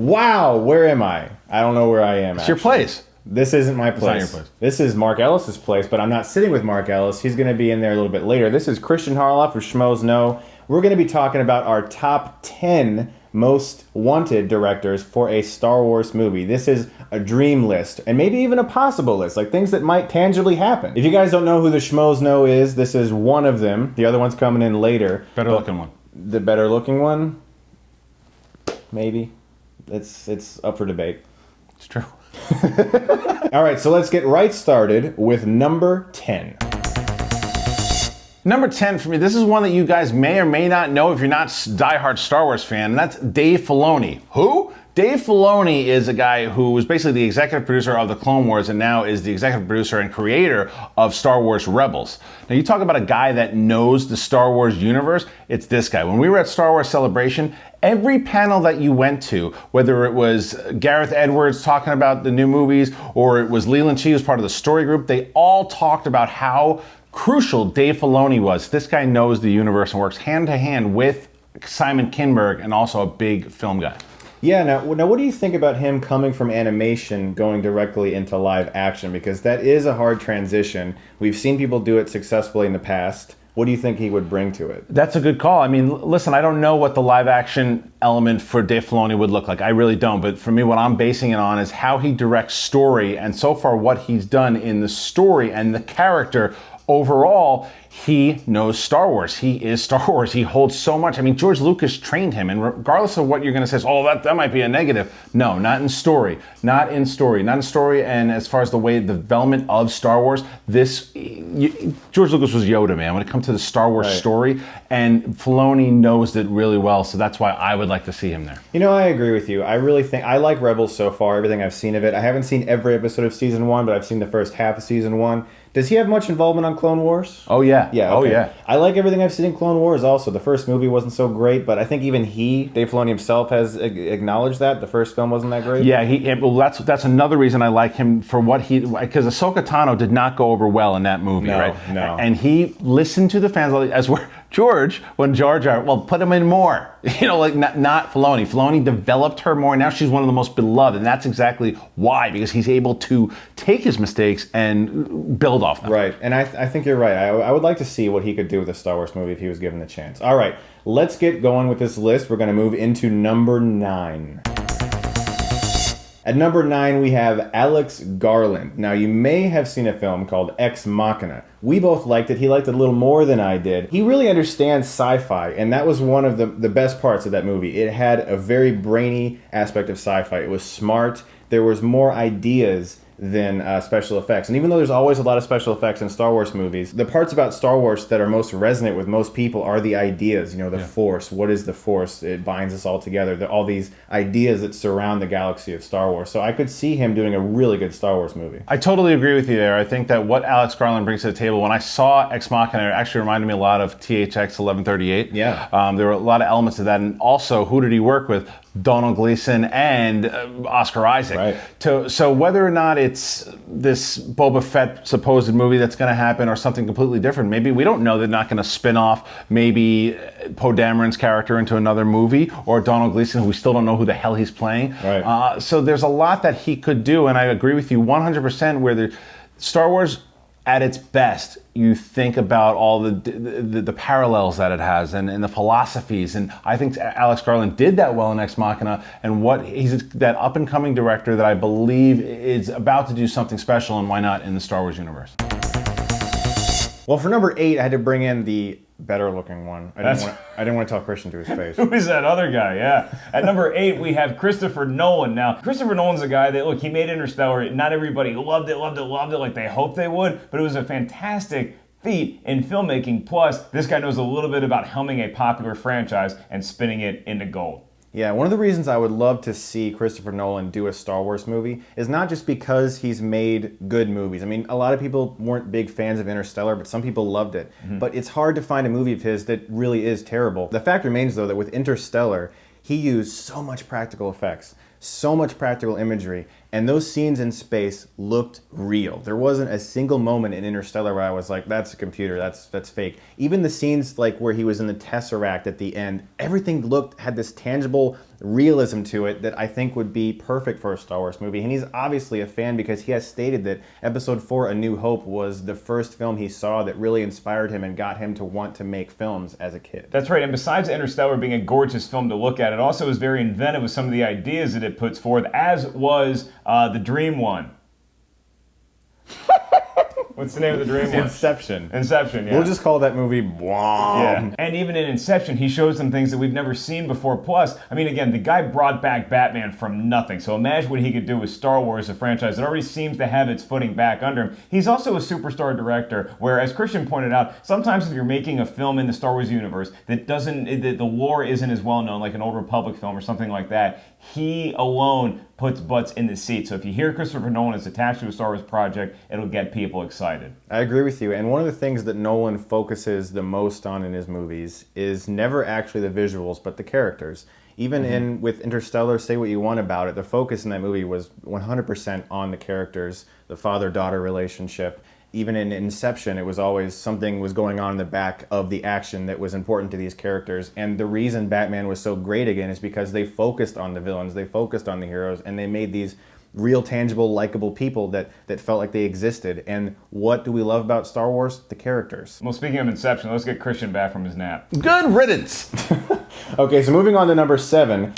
Wow, where am I? I don't know where I am. It's your place. This isn't my place. It's not your place. This is Mark Ellis's place, but I'm not sitting with Mark Ellis. He's going to be in there a little bit later. This is Christian Harloff of Schmoes Know. We're going to be talking about our top 10 most wanted directors for a Star Wars movie. This is a dream list, and maybe even a possible list, like things that might tangibly happen. If you guys don't know who the Schmoes Know is, this is one of them. The other one's coming in later. Better looking one. The better looking one? Maybe. It's up for debate. It's true. All right, so let's get right started with number 10. Number 10 for me, this is one that you guys may or may not know if you're not a diehard Star Wars fan, and that's Dave Filoni. Who? Dave Filoni is a guy who was basically the executive producer of the Clone Wars and now is the executive producer and creator of Star Wars Rebels. Now you talk about a guy that knows the Star Wars universe, it's this guy. When we were at Star Wars Celebration, every panel that you went to, whether it was Gareth Edwards talking about the new movies or it was Leland Chee who's part of the story group, they all talked about how crucial Dave Filoni was. This guy knows the universe and works hand to hand with Simon Kinberg and also a big film guy. Yeah, now what do you think about him coming from animation going directly into live action? Because that is a hard transition. We've seen people do it successfully in the past. What do you think he would bring to it? That's a good call. I mean, listen, I don't know what the live action element for Dave Filoni would look like. I really don't. But for me, what I'm basing it on is how he directs story. And so far, what he's done in the story and the character overall, he knows Star Wars. He is Star Wars. He holds so much. I mean, George Lucas trained him, and regardless of what you're going to say, oh, that might be a negative. No, not in story. Not in story. Not in story. And as far as the way the development of Star Wars, George Lucas was Yoda, man, when it comes to the Star Wars story, and Filoni knows it really well, so that's why I would like to see him there. You know, I agree with you. I really think, I like Rebels so far, everything I've seen of it. I haven't seen every episode of Season 1, but I've seen the first half of Season 1. Does he have much involvement on Clone Wars? Oh, yeah. Yeah. Okay. Oh, yeah. I like everything I've seen in Clone Wars also. The first movie wasn't so great, but I think even Dave Filoni himself, has acknowledged that the first film wasn't that great. Yeah, well, that's another reason I like him for what because Ahsoka Tano did not go over well in that movie, right? No. And he listened to the fans, as were George, when Jar Jar, well, put him in more. You know, like not Filoni. Filoni developed her more. Now she's one of the most beloved, and that's exactly why, because he's able to take his mistakes and build off them. Right, and I think you're right. I would like to see what he could do with a Star Wars movie if he was given the chance. All right, let's get going with this list. We're going to move into number 9. At number 9, we have Alex Garland. Now, you may have seen a film called Ex Machina. We both liked it. He liked it a little more than I did. He really understands sci-fi, and that was one of the best parts of that movie. It had a very brainy aspect of sci-fi. It was smart. There was more ideas than special effects. And even though there's always a lot of special effects in Star Wars movies, the parts about Star Wars that are most resonant with most people are the ideas. You know, the Force. What is the Force? It binds us all together. All these ideas that surround the galaxy of Star Wars. So I could see him doing a really good Star Wars movie. I totally agree with you there. I think that what Alex Garland brings to the table, when I saw Ex Machina, it actually reminded me a lot of THX 1138. Yeah. There were a lot of elements of that. And also, who did he work with? Donald Gleason and Oscar Isaac. Right. So whether or not it's this Boba Fett supposed movie that's going to happen or something completely different, maybe we don't know. They're not going to spin off maybe Poe Dameron's character into another movie, or Donald Gleason, who we still don't know who the hell he's playing. Right. So there's a lot that he could do, and I agree with you 100% where the Star Wars at its best, you think about all the parallels that it has and the philosophies, and I think Alex Garland did that well in Ex Machina, and he's that up-and-coming director that I believe is about to do something special, and why not in the Star Wars universe. Well, for number 8, I had to bring in the better-looking one. I didn't want to tell Christian to his face. Who is that other guy? Yeah. At number 8, we have Christopher Nolan. Now, Christopher Nolan's a guy that, look, he made Interstellar. Not everybody loved it like they hoped they would, but it was a fantastic feat in filmmaking. Plus, this guy knows a little bit about helming a popular franchise and spinning it into gold. Yeah, one of the reasons I would love to see Christopher Nolan do a Star Wars movie is not just because he's made good movies. I mean, a lot of people weren't big fans of Interstellar, but some people loved it. But it's hard to find a movie of his that really is terrible. The fact remains, though, that with Interstellar, he used so much practical effects, so much practical imagery, And those scenes in space looked real. There wasn't a single moment in Interstellar where I was like, that's a computer, that's fake. Even the scenes like where he was in the Tesseract at the end, everything had this tangible realism to it that I think would be perfect for a Star Wars movie. And he's obviously a fan because he has stated that Episode 4, A New Hope, was the first film he saw that really inspired him and got him to want to make films as a kid. That's right, and besides Interstellar being a gorgeous film to look at, it also is very inventive with some of the ideas that it puts forth, as was the Dream one. What's the name of the dream one? Inception. Inception, yeah. We'll just call that movie Bwom. Yeah. And even in Inception, he shows them things that we've never seen before. Plus, I mean, again, the guy brought back Batman from nothing. So imagine what he could do with Star Wars, a franchise that already seems to have its footing back under him. He's also a superstar director, where, as Christian pointed out, sometimes if you're making a film in the Star Wars universe that the lore isn't as well known, like an Old Republic film or something like that, he alone puts butts in the seat. So if you hear Christopher Nolan is attached to a Star Wars project, it'll get people excited. I agree with you. And one of the things that Nolan focuses the most on in his movies is never actually the visuals, but the characters. Even with Interstellar, say what you want about it, the focus in that movie was 100% on the characters, the father-daughter relationship. Even in Inception, it was always something was going on in the back of the action that was important to these characters. And the reason Batman was so great again is because they focused on the villains, they focused on the heroes, and they made these real, tangible, likable people that felt like they existed. And what do we love about Star Wars? The characters. Well, speaking of Inception, let's get Christian back from his nap. Good riddance. Okay, so moving on to number 7.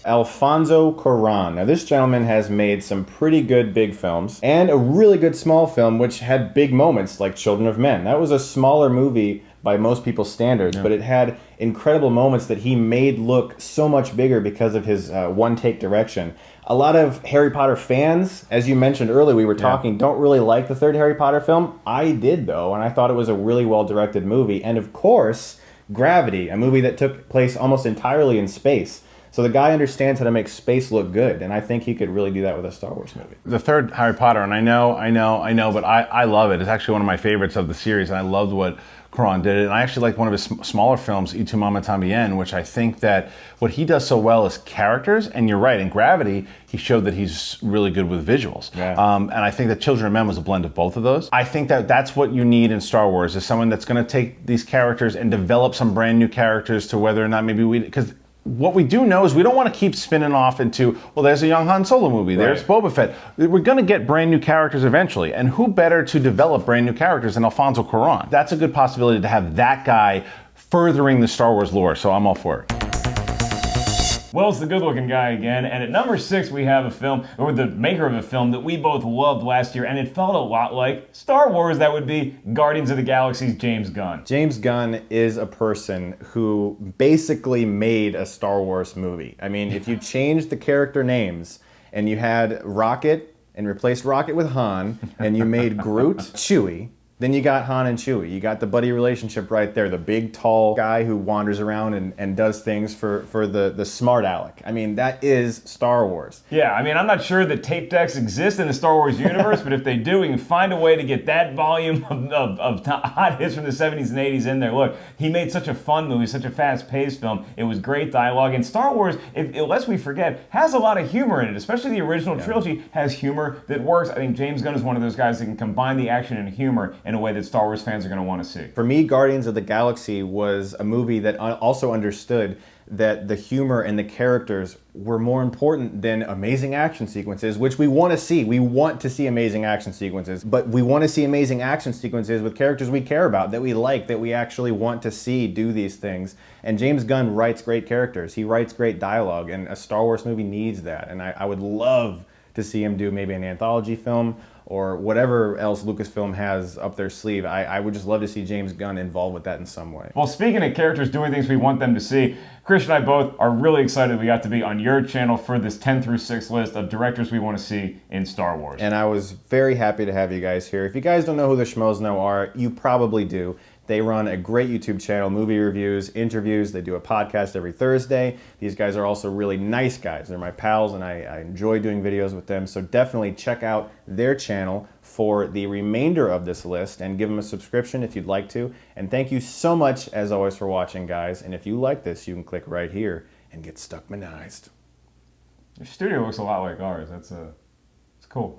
Alfonso Cuaron. Now, this gentleman has made some pretty good big films and a really good small film which had big moments like Children of Men. That was a smaller movie by most people's standards, but it had incredible moments that he made look so much bigger because of his one-take direction. A lot of Harry Potter fans, as you mentioned earlier, we were talking, don't really like the third Harry Potter film. I did, though, and I thought it was a really well-directed movie. And, of course, Gravity, a movie that took place almost entirely in space. So the guy understands how to make space look good, and I think he could really do that with a Star Wars movie. The third Harry Potter, and I know, but I love it. It's actually one of my favorites of the series, and I loved what Cuarón did it. And I actually like one of his smaller films, Y Tu Mamá También, which I think that what he does so well is characters, and you're right, in Gravity, he showed that he's really good with visuals. Yeah. And I think that Children of Men was a blend of both of those. I think that that's what you need in Star Wars, is someone that's going to take these characters and develop some brand new characters to whether or not maybe because what we do know is we don't want to keep spinning off into, well, there's a young Han Solo movie, there's Boba Fett. We're going to get brand new characters eventually, and who better to develop brand new characters than Alfonso Cuarón? That's a good possibility to have that guy furthering the Star Wars lore, so I'm all for it. Well, it's the good-looking guy again, and at number 6 we have a film, or the maker of a film that we both loved last year, and it felt a lot like Star Wars. That would be Guardians of the Galaxy's James Gunn. James Gunn is a person who basically made a Star Wars movie. I mean, if you changed the character names and you had Rocket and replaced Rocket with Han, and you made Groot Chewie, then you got Han and Chewie. You got the buddy relationship right there. The big, tall guy who wanders around and does things for the smart aleck. I mean, that is Star Wars. Yeah, I mean, I'm not sure that tape decks exist in the Star Wars universe, but if they do, we can find a way to get that volume of hot hits from the 70s and 80s in there. Look, he made such a fun movie, such a fast-paced film. It was great dialogue. And Star Wars, lest we forget, has a lot of humor in it, especially the original trilogy has humor that works. I think James Gunn is one of those guys that can combine the action and humor in a way that Star Wars fans are going to want to see. For me, Guardians of the Galaxy was a movie that also understood that the humor and the characters were more important than amazing action sequences, which we want to see. We want to see amazing action sequences, but we want to see amazing action sequences with characters we care about, that we like, that we actually want to see do these things. And James Gunn writes great characters. He writes great dialogue, and a Star Wars movie needs that. And I would love to see him do maybe an anthology film or whatever else Lucasfilm has up their sleeve. I would just love to see James Gunn involved with that in some way. Well, speaking of characters doing things we want them to see, Chris and I both are really excited we got to be on your channel for this 10 through 6 list of directors we want to see in Star Wars. And I was very happy to have you guys here. If you guys don't know who the Schmoes Know are, you probably do. They run a great YouTube channel, movie reviews, interviews. They do a podcast every Thursday. These guys are also really nice guys. They're my pals, and I enjoy doing videos with them. So definitely check out their channel for the remainder of this list and give them a subscription if you'd like to. And thank you so much, as always, for watching, guys. And if you like this, you can click right here and get Stuckmanized. Your studio looks a lot like ours. It's cool.